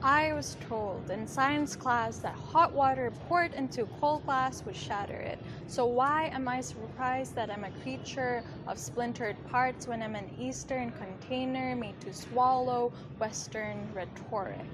I was told in science class that hot water poured into cold glass would shatter it. So why am I surprised that I'm a creature of splintered parts when I'm an Eastern container made to swallow Western rhetoric?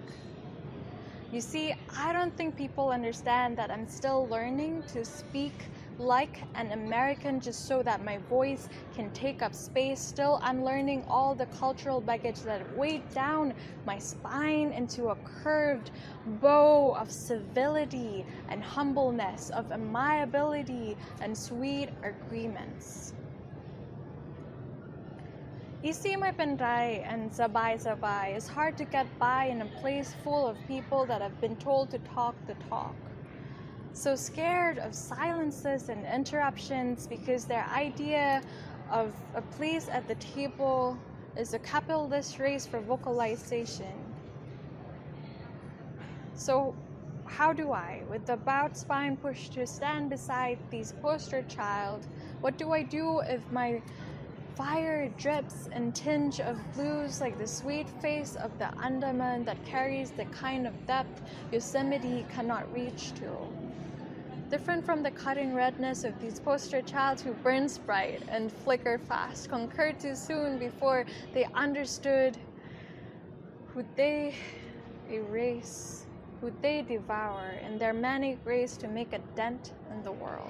You see, I don't think people understand that I'm still learning to speak like an American just so that my voice can take up space. Still, I'm learning all the cultural baggage that weighed down my spine into a curved bow of civility and humbleness, of amiability and sweet agreements. Isi Mai Penrai and Sabai Sabai is hard to get by in a place full of people that have been told to talk the talk. So scared of silences and interruptions because their idea of a place at the table is a capitalist race for vocalization. So how do I, with the bowed spine pushed to stand beside these poster child, what do I do if my fire drips and tinge of blues like the sweet face of the Andaman that carries the kind of depth Yosemite cannot reach to? Different from the cutting redness of these poster childs who burns bright and flicker fast, conquered too soon before they understood who they erase, who they devour in their manic race to make a dent in the world.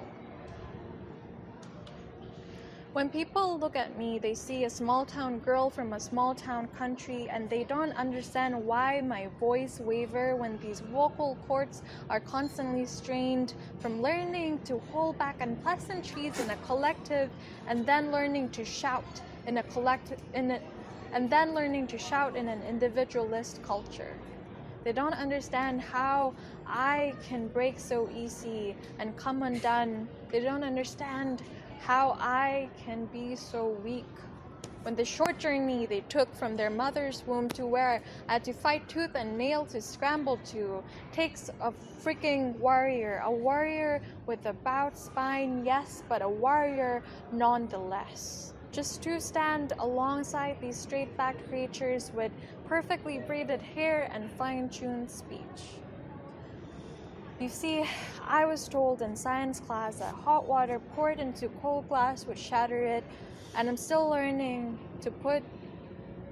When people look at me, they see a small-town girl from a small-town country, and they don't understand why my voice waver when these vocal cords are constantly strained from learning to hold back unpleasantries in a collective, and then learning to shout in an individualist culture. They don't understand how I can break so easy and come undone. They don't understand how I can be so weak. When the short journey they took from their mother's womb to where I had to fight tooth and nail to scramble to takes a freaking warrior, a warrior with a bowed spine, yes, but a warrior nonetheless. Just to stand alongside these straight-backed creatures with perfectly braided hair and fine-tuned speech. You see, I was told in science class that hot water poured into cold glass would shatter it, and I'm still learning to put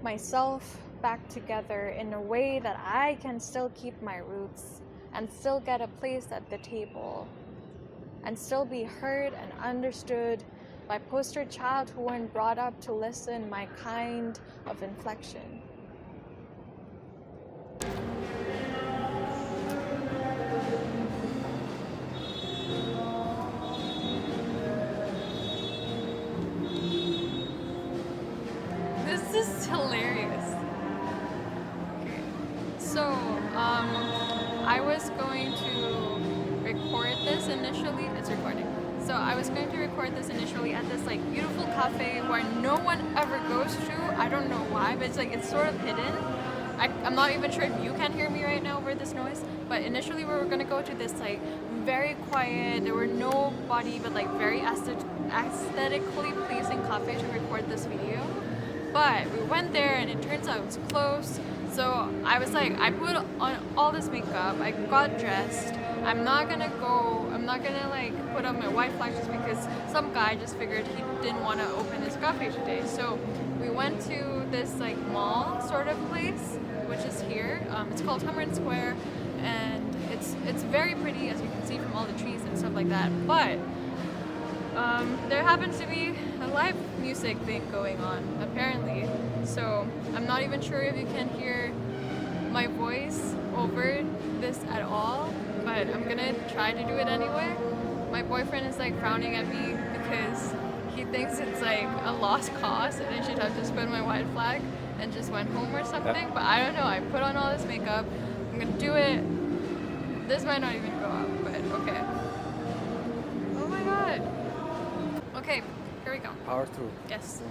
myself back together in a way that I can still keep my roots and still get a place at the table and still be heard and understood by poster child who weren't brought up to listen my kind of inflection. This is hilarious. Okay, so I was going to record this initially. It's recording. So I was going to record this initially at this like beautiful cafe where no one ever goes to. I don't know why, but it's sort of hidden. I'm not even sure if you can hear me right now over this noise. But initially we were gonna go to this like very quiet. There were nobody, but like very aesthetically pleasing cafe to record this video. But we went there and it turns out it was closed. So I was like, I put on all this makeup, I got dressed. I'm not gonna like put on my white flag just because some guy just figured he didn't want to open his cafe today. So we went to this like mall sort of place, which is here. It's called Hummer Square, and it's very pretty, as you can see from all the trees and stuff like that. But there happens to be a live music thing going on, apparently. So I'm not even sure if you can hear my voice over this at all, but I'm gonna try to do it anyway. My boyfriend is like frowning at me because he thinks it's like a lost cause and I should have just put my white flag and just went home or something. But I don't know, I put on all this makeup, I'm gonna do it. This might not even go up, but okay. Oh my god. Okay, here we go. Power through. Yes.